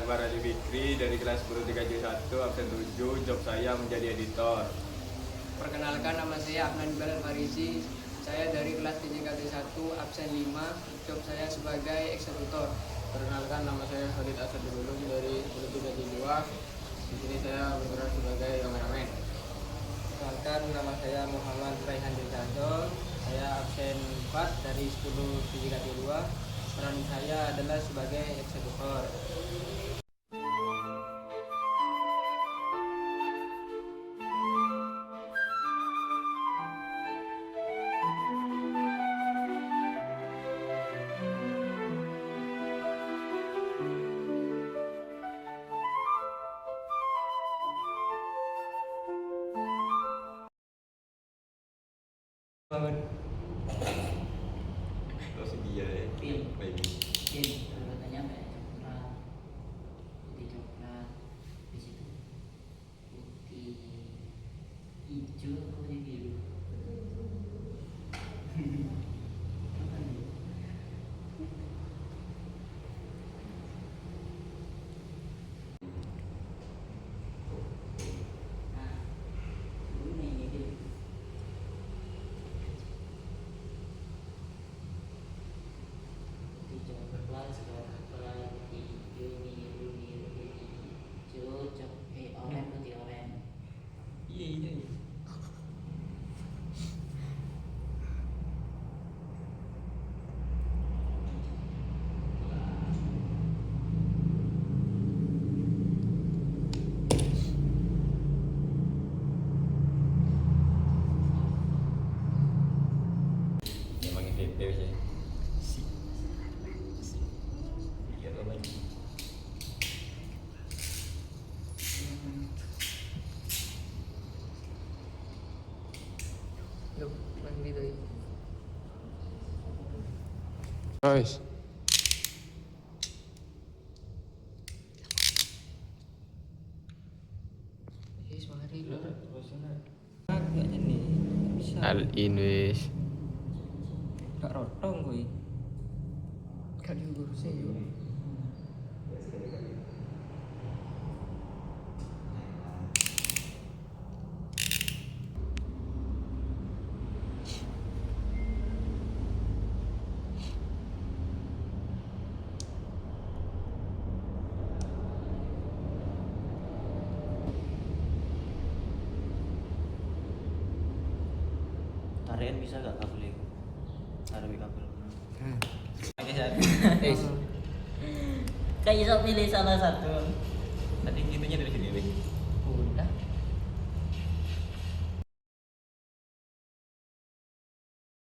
Akbar Ali Fikri dari kelas 10 3C1 absen 7. Job saya menjadi editor. Perkenalkan, nama saya Afnan Bilal Farizi. Saya dari kelas 3C1 absen 5. Job saya sebagai eksekutor. Perkenalkan, nama saya Khalid Asadululum dari 10 3C2. Di sini saya berperan sebagai kameramen. Perkenalkan, nama saya Muhammad Raihan Dirgado. Saya absen 4 dari 10 3C2. Peran saya adalah sebagai eksekutor. Bangun. Terus dia ya. Baik. Urutannya kayak coklat, putih coklat, habis itu putih hijau atau putih biru. Apa nih? Nah, ini dia. Hijau coklat, coklat, hijau, biru, hijau, oranye, putih oranye. Iya. Emang FP sih. Iya lagi. Loh, mandi tuh. Guys, Mari. Agak jenis bisa. Inwis. Gak rotong gue. Kali gue sih yuk. Tarian bisa gak kabel itu? Taruh kabel. Kayak bisa pilih salah satu. Tadi gitunya dari sini.